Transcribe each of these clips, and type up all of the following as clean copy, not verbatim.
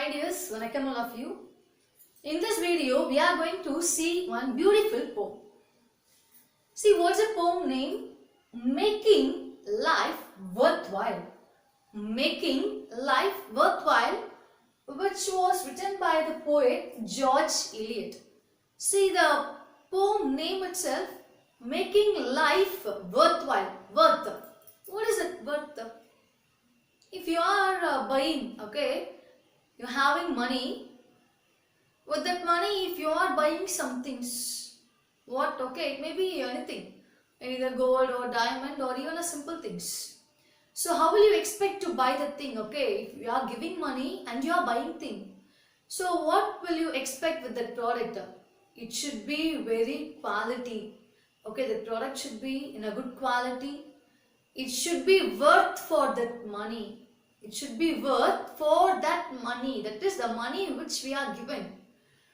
Hi dears, Vanakkam all of you. In this video, we are going to see one beautiful poem. See, what's a poem name? Making Life Worthwhile. Making Life Worthwhile, which was written by the poet George Eliot. See, the poem name itself, Making Life Worthwhile. Worth. What is it? Worth. If you are buying, okay, you're having money. With that money, if you are buying some things, what? Okay, it may be anything, either gold or diamond or even a simple things. So how will you expect to buy the thing? Okay, if you are giving money and you are buying thing, so what will you expect with that product? It should be very quality. Okay, the product should be in a good quality. It should be worth for that money. It should be worth for that money. That is the money which we are given.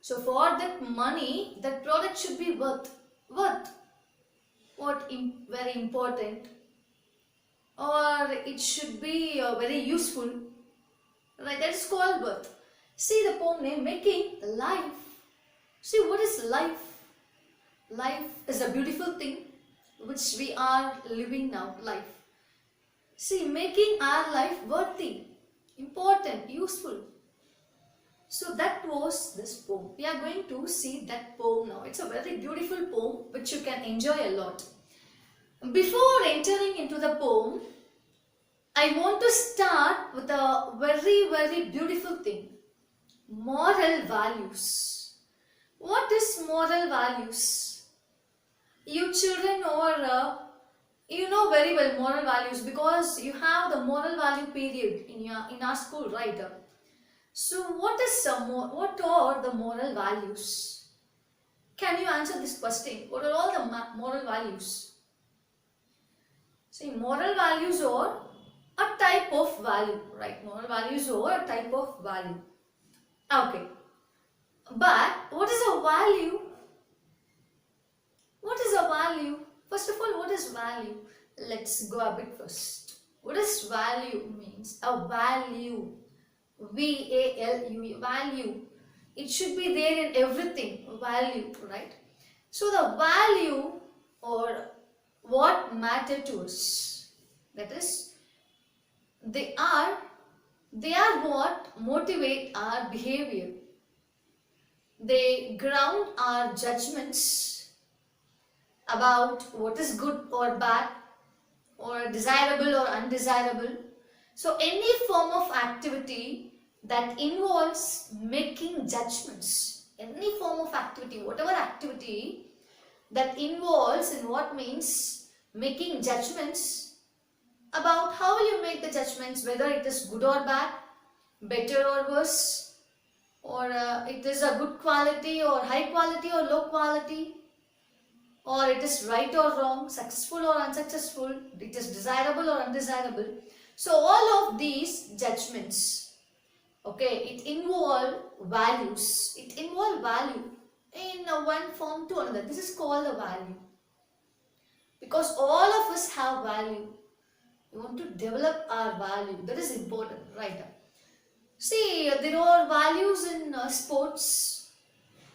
So for that money, that product should be worth. Worth. Very important. Or it should be very useful. Right, that is called worth. See the poem name, Making Life. See what is life? Life is a beautiful thing which we are living now, life. See, making our life worthy, important, useful. So that was this poem. We are going to see that poem now. It's a very beautiful poem which you can enjoy a lot. Before entering into the poem, I want to start with a very beautiful thing. Moral values. What is moral values? You children you know very well moral values because you have the moral value period in our school, right? So what are the moral values? Can you answer this question? What are all the moral values? See, moral values are a type of value, right? Moral values are a type of value. Okay. But what is a value? What is a value? First of all, what is value? Let's go a bit first. What does value means? A value. V-A-L-U, value. It should be there in everything. Value, right? So the value or what matter to us. That is, they are what motivate our behavior. They ground our judgments about what is good or bad or desirable or undesirable. So any form of activity that involves making judgments, any form of activity, whatever activity that involves in what means making judgments about how will you make the judgments, whether it is good or bad, better or worse, or it is a good quality or high quality or low quality, or it is right or wrong, successful or unsuccessful, it is desirable or undesirable. So all of these judgments, okay, it involve values. It involve value in one form to another. This is called a value. Because all of us have value. We want to develop our value. That is important, right? See, there are values in sports,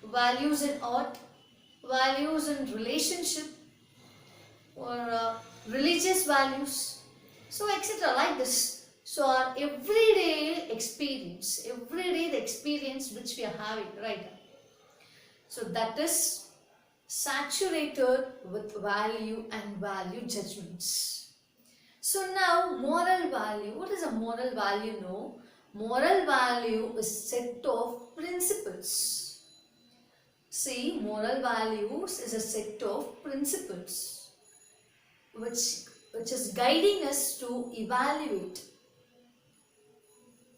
values in art, values in relationship, or religious values, so etc. like this. So our everyday experience, the experience which we are having, right? So that is saturated with value and value judgments. So now moral value. What is a moral value? No, moral value is set of principles. See, moral values is a set of principles which is guiding us to evaluate.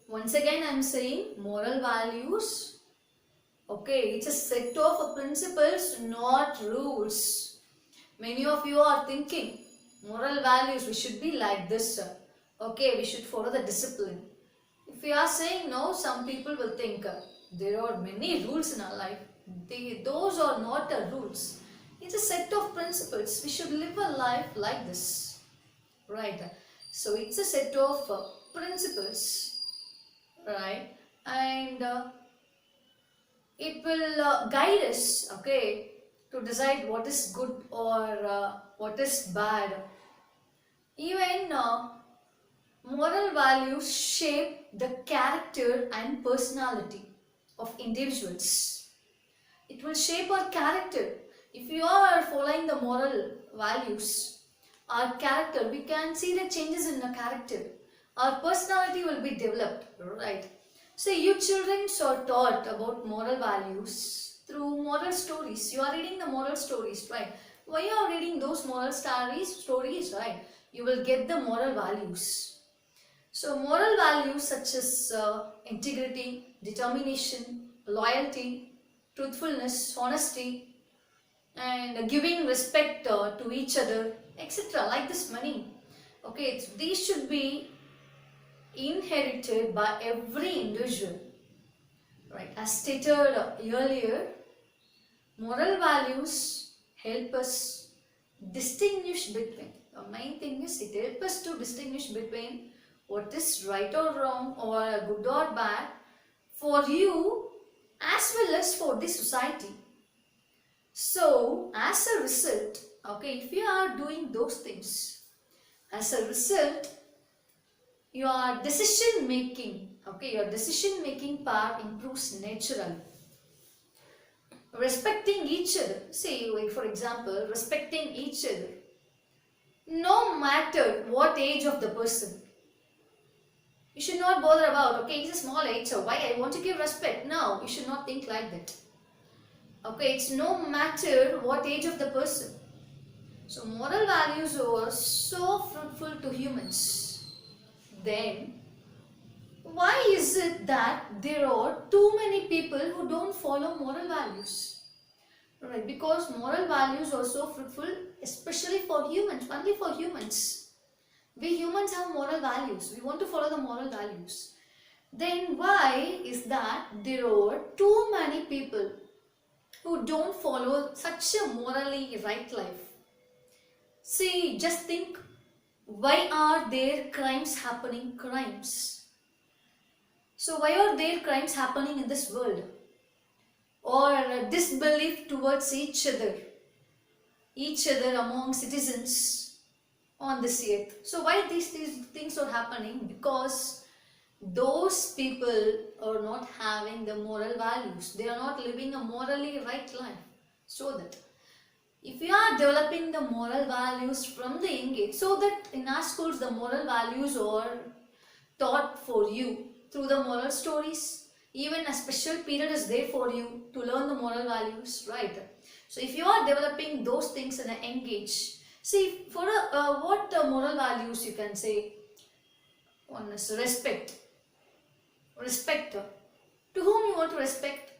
Once again I am saying moral values, okay, it's a set of principles, not rules. Many of you are thinking moral values, we should be like this, okay, we should follow the discipline. If we are saying no, some people will think there are many rules in our life. Those are not the rules. It's a set of principles. We should live a life like this, right? So it's a set of principles, right? And and it will guide us, okay, to decide what is good or what is bad. Even moral values shape the character and personality of individuals. It will shape our character. If you are following the moral values, our character, we can see the changes in the character. Our personality will be developed, right? So you children are taught about moral values through moral stories. You are reading the moral stories, right? Why you are reading those moral stories, right? You will get the moral values. So moral values such as integrity, determination, loyalty, truthfulness, honesty, and giving respect to each other, etc. Like this many. Okay, these should be inherited by every individual. Right, as stated earlier, moral values help us distinguish between. The main thing is it helps us to distinguish between what is right or wrong or good or bad for you as well as for the society. So as a result, okay, if you are doing those things, as a result, your decision making, okay, your decision making power improves naturally. Respecting each other, say like for example, respecting each other, no matter what age of the person. You should not bother about, okay, he's a small age, so why I want to give respect. No, you should not think like that. Okay, it's no matter what age of the person. So moral values are so fruitful to humans. Then why is it that there are too many people who don't follow moral values? Right, because moral values are so fruitful, especially for humans, only for humans. We humans have moral values. We want to follow the moral values. Then why is that there are too many people who don't follow such a morally right life? See, just think, why are there crimes happening? Crimes. So why are there crimes happening in this world? Or disbelief towards each other among citizens on this earth. So why these things are happening? Because those people are not having the moral values. They are not living a morally right life. So that if you are developing the moral values from the young age, so that in our schools the moral values are taught for you through the moral stories. Even a special period is there for you to learn the moral values, right? So if you are developing those things in a young age, see for what moral values you can say. One is respect. Respect. To whom you want to respect?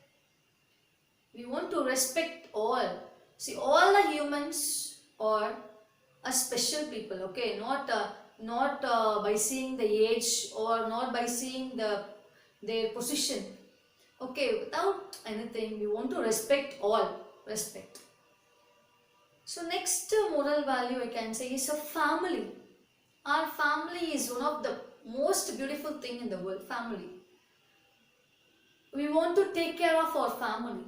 We want to respect all. See, all the humans are a special people. Okay, not by seeing the age or not by seeing their position. Okay, without anything, we want to respect all. Respect. So next moral value I can say is a family. Our family is one of the most beautiful thing in the world. Family. We want to take care of our family.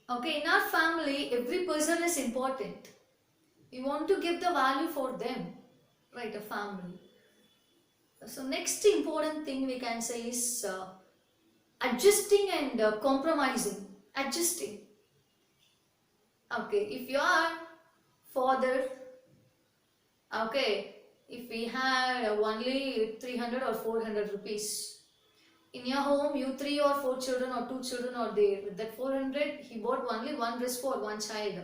Okay, in our family, every person is important. We want to give the value for them, right? A family. So next important thing we can say is adjusting and compromising. Adjusting. Okay, if you are father, okay, if we had only 300 or 400 rupees. In your home, you 3 or 4 children or 2 children are there. With that 400, he bought only one dress for one child.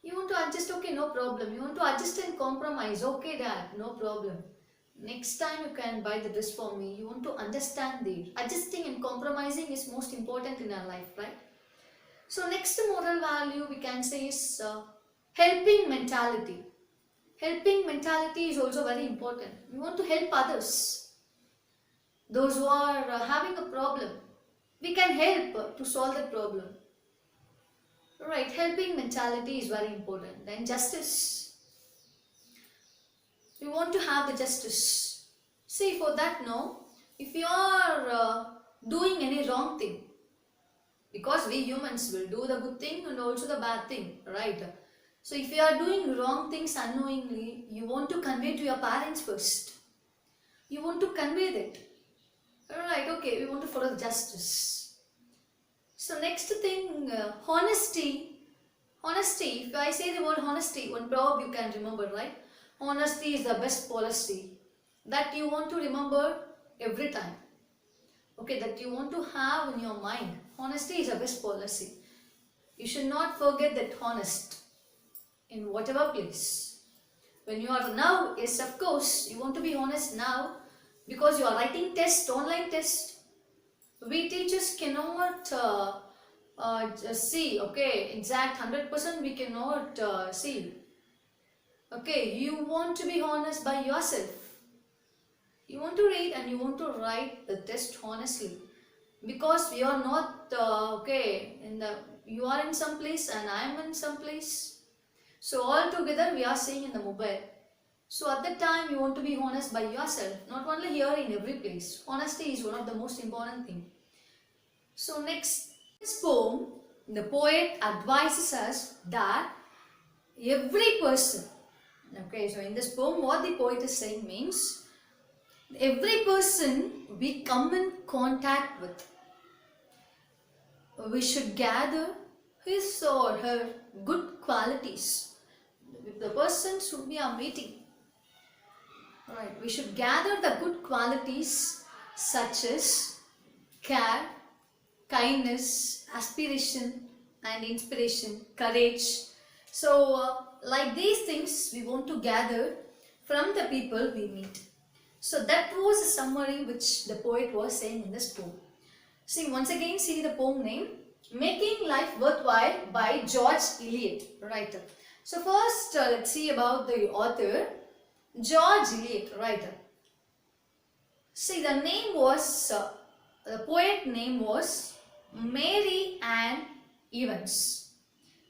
You want to adjust, okay, no problem. You want to adjust and compromise, okay dad, no problem. Next time you can buy the dress for me. You want to understand there. Adjusting and compromising is most important in our life, right? So next moral value we can say is helping mentality. Helping mentality is also very important. We want to help others. Those who are having a problem, we can help to solve the problem. Right, helping mentality is very important. Then justice. We want to have the justice. See, for that, no, if you are doing any wrong thing. Because we humans will do the good thing and also the bad thing, right? So if you are doing wrong things unknowingly, you want to convey to your parents first. You want to convey that. Alright, okay, we want to follow justice. So next thing, honesty. Honesty, if I say the word honesty, one proverb you can remember, right? Honesty is the best policy. That you want to remember every time. Okay, that you want to have in your mind. Honesty is the best policy. You should not forget that honest in whatever place. When you are now, yes, of course, you want to be honest now because you are writing test, online test. We teachers cannot see, okay, exact 100% we cannot see. Okay, you want to be honest by yourself. You want to read and you want to write the test honestly. Because we are not, you are in some place and I am in some place. So all together we are seeing in the mobile. So at that time you want to be honest by yourself, not only here, in every place. Honesty is one of the most important thing. So next, this poem, the poet advises us that every person, okay, so in this poem what the poet is saying means, every person we come in contact with, we should gather his or her good qualities with the persons whom we are meeting. Alright, we should gather the good qualities such as care, kindness, aspiration and inspiration, courage. So like these things we want to gather from the people we meet. So that was a summary which the poet was saying in this poem. See, once again, see the poem name, Making Life Worthwhile by George Eliot, writer. So first let's see about the author, George Eliot, writer. See, the name was, the poet name was Mary Ann Evans.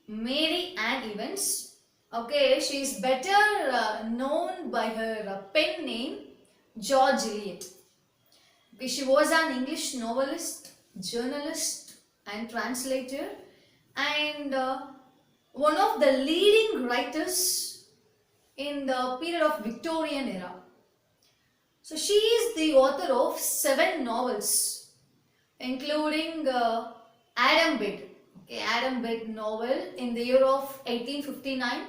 Mary Ann Evans. Okay, she is better known by her pen name, George Eliot. Okay, she was an English novelist, journalist and translator, and one of the leading writers in the period of Victorian era. So she is the author of 7 novels, including Adam Bede. Okay, Adam Bede novel in the year of 1859.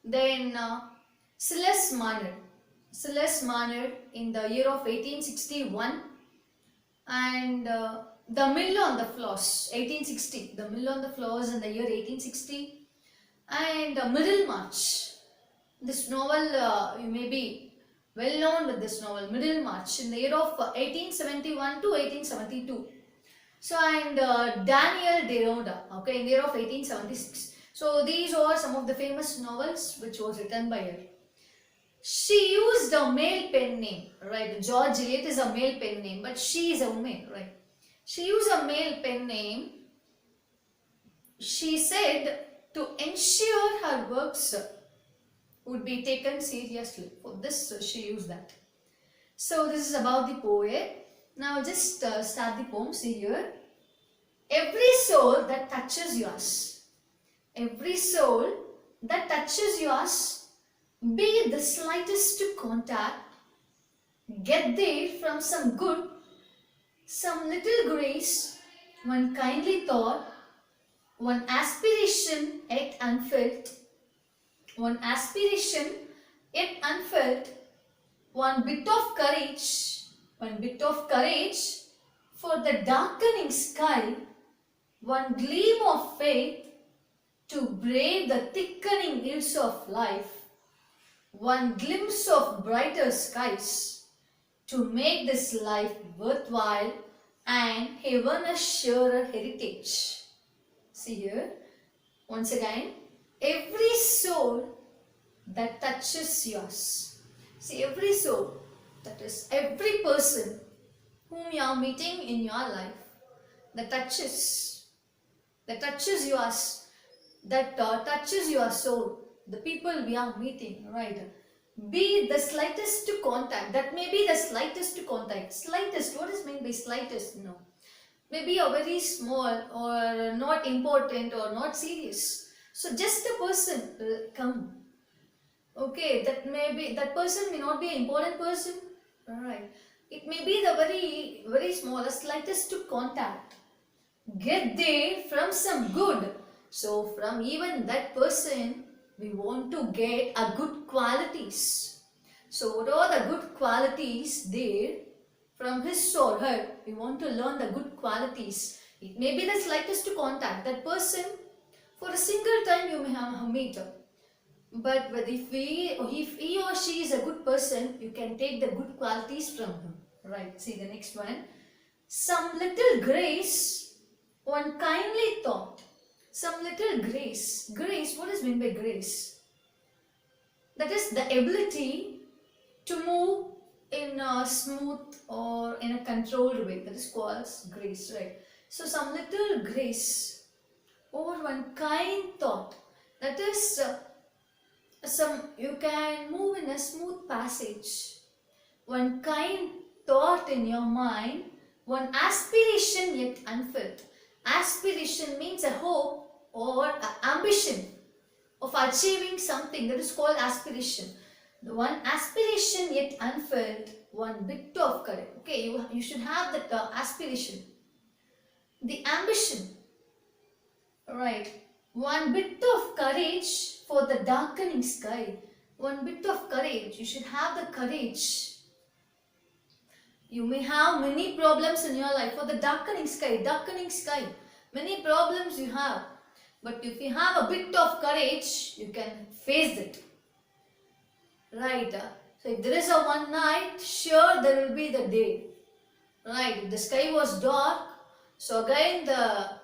Then Silas Maynard. Silas Maynard in the year of 1861. And The Mill on the Floss, 1860. The Mill on the Floss in the year 1860. And Middlemarch. This novel, you may be well known with this novel, Middlemarch, in the year of 1871 to 1872. So, and Daniel Deronda, okay, in the year of 1876. So, these are some of the famous novels which was written by her. She used a male pen name, right? George Eliot is a male pen name, but she is a woman, right? She used a male pen name. She said to ensure her works would be taken seriously. For this, she used that. So, this is about the poet. Now, just start the poem. See here. Every soul that touches yours, every soul that touches yours, be it the slightest contact, get there from some good, some little grace, one kindly thought, one aspiration yet unfelt, one aspiration yet unfelt, one bit of courage for the darkening sky, one gleam of faith to brave the thickening hills of life, one glimpse of brighter skies to make this life worthwhile and heaven a surer heritage. See here, once again, every soul that touches yours. See, every soul, that is every person whom you are meeting in your life, that touches yours, that touches your soul, the people we are meeting, right? be the slightest to contact. That may be the slightest to contact. Slightest, what is meant by slightest? No. Maybe a very small or not important or not serious. So just a person will come. Okay, that person may not be an important person. Alright. It may be the very small, the slightest to contact. Get there from some good. So from even that person, we want to get a good qualities. So what are the good qualities there? From his or her, we want to learn the good qualities. It may be the slightest to contact that person. For a single time you may have meet her. But if he or she is a good person, you can take the good qualities from him. Right, see the next one. Some little grace, one kindly thought. Some little grace. Grace, what is meant by grace? That is the ability to move in a smooth or in a controlled way. That is called grace, right? So some little grace or one kind thought. That is you can move in a smooth passage. One kind thought in your mind, one aspiration yet unfilled. Aspiration means a hope or an ambition of achieving something. That is called aspiration. The one aspiration yet unfilled, one bit of courage. Okay, you should have that aspiration. The ambition, right? One bit of courage for the darkening sky. One bit of courage. You should have the courage. You may have many problems in your life. For the darkening sky, many problems you have. But if you have a bit of courage, you can face it. Right. So if there is a one night, sure there will be the day. Right. If the sky was dark, so again the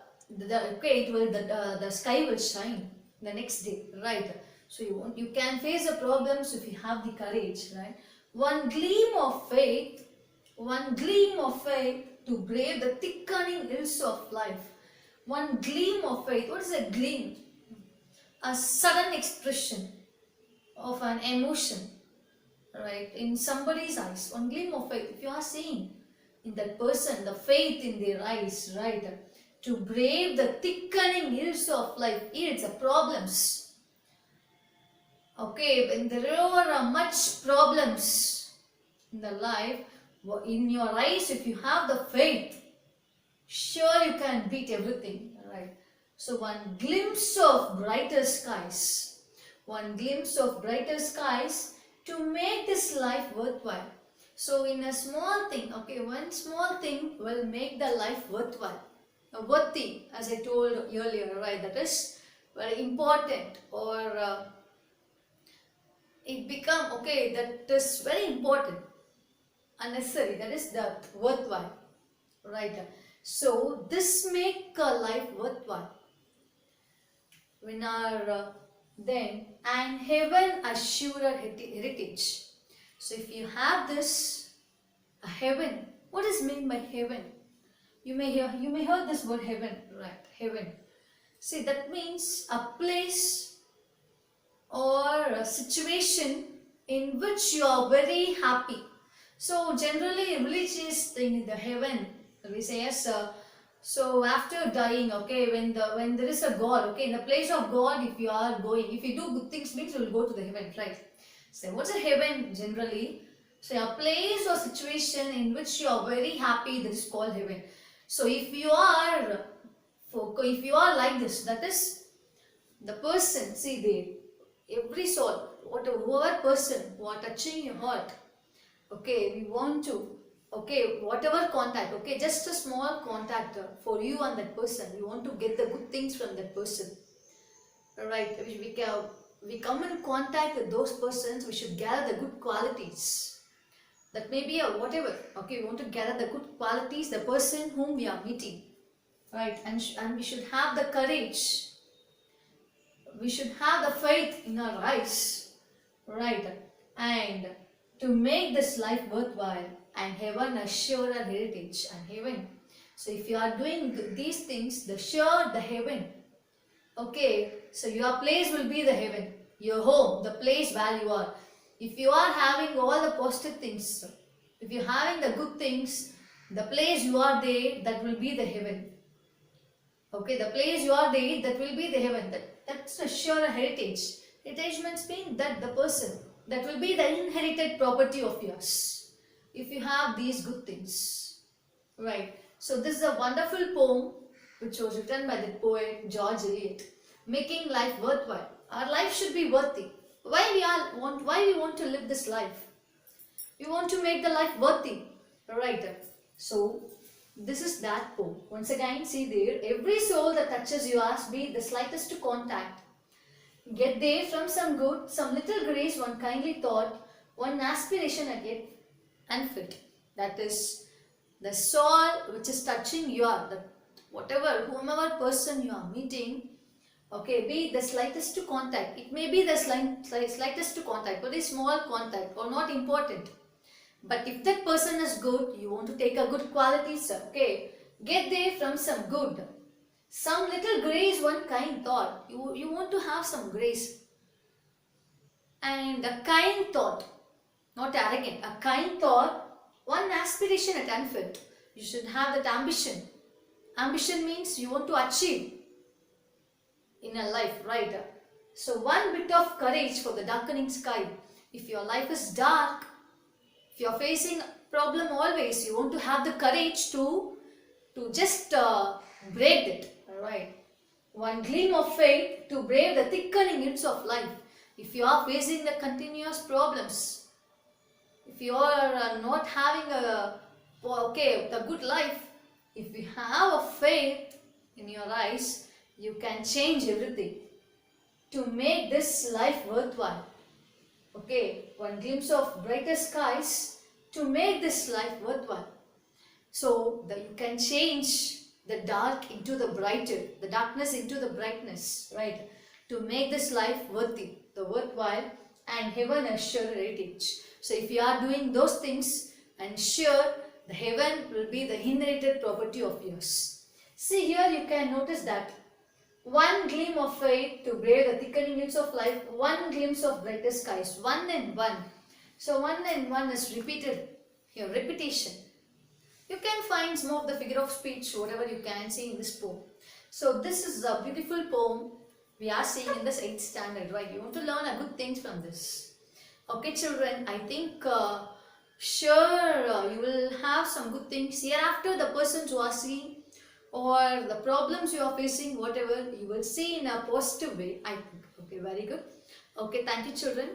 sky will shine the next day. Right. So you can face the problems if you have the courage. Right. One gleam of faith to brave the thickening ills of life. One gleam of faith. What is a gleam? A sudden expression of an emotion, right, in somebody's eyes. One gleam of faith. If you are seeing in that person the faith in their eyes, right, to brave the thickening ills of life, ills, the problems. Okay, when there are much problems in the life, in your eyes, if you have the faith, sure you can beat everything, right? So one glimpse of brighter skies. One glimpse of brighter skies to make this life worthwhile. So in a small thing, okay, one small thing will make the life worthwhile. Worthy, as I told earlier, right? That is very important, or it become, okay, that is very important, unnecessary, that is the worthwhile, right? So this make a life worthwhile. When our then and heaven assured heritage. So if you have this a heaven, what is meant by heaven? You may hear this word heaven, right? Heaven. See, that means a place or a situation in which you are very happy. So generally religious thing in the heaven, we say yes. So after dying, okay, when there is a God, okay, in the place of God, if you are going, if you do good things, means you will go to the heaven, right? So what's a heaven generally? So a place or situation in which you are very happy, that is called heaven. So if you are like this, that is the person. See there, every soul, whoever person who are touching your heart, okay, we want to. Okay, whatever contact, okay, just a small contact for you and that person. We want to get the good things from that person. Alright, we come in contact with those persons, we should gather the good qualities. That may be a whatever, okay, we want to gather the good qualities, the person whom we are meeting. Right, and we should have the courage. We should have the faith in our eyes. Right, and to make this life worthwhile, and heaven assure our heritage and heaven. So if you are doing these things, the heaven. Okay, so your place will be the heaven, your home, the place where you are. If you are having all the positive things, if you're having the good things, the place you are there, that will be the heaven. Okay, the place you are there, that will be the heaven. That's a sure heritage. Heritage means that the person, that will be the inherited property of yours. If you have these good things. Right. So this is a wonderful poem which was written by the poet George Eliot. Making life worthwhile. Our life should be worthy. Why we want to live this life? We want to make the life worthy. Right. So this is that poem. Once again, see there, every soul that touches yours, be the slightest contact. Get there from some good, some little grace, one kindly thought, one aspiration at it, unfit. That is the soul which is touching your, whomever person you are meeting, okay, be the slightest contact. It may be the slightest contact, very small contact or not important. But if that person is good, you want to take a good qualities, okay, get there from some good. Some little grace, one kind thought. You want to have some grace. And a kind thought, not arrogant, a kind thought, one aspiration at unfit. You should have that ambition. Ambition means you want to achieve in a life, right? So one bit of courage for the darkening sky. If your life is dark, if you are facing problem always, you want to have the courage to just break it. Alright. One gleam of faith to brave the thickening winds of life. If you are facing the continuous problems, if you are not having the good life, if you have a faith in your eyes, you can change everything to make this life worthwhile. Okay, one glimpse of brighter skies to make this life worthwhile. So that you can change the dark into the brighter, the darkness into the brightness, right? To make this life worthy, the worthwhile, and heaven a sure heritage. So if you are doing those things, and sure the heaven will be the inherited property of yours. See here you can notice that one gleam of faith to brave the thickening winds of life, one glimpse of brighter skies, one and one. So one and one is repeated here, repetition. You can find some of the figure of speech, whatever you can see in this poem. So this is a beautiful poem we are seeing in this 8th standard, right? You want to learn a good things from this. Okay children, I think you will have some good things. Hereafter the persons who are seeing or the problems you are facing, whatever, you will see in a positive way, I think. Okay, very good. Okay, thank you children.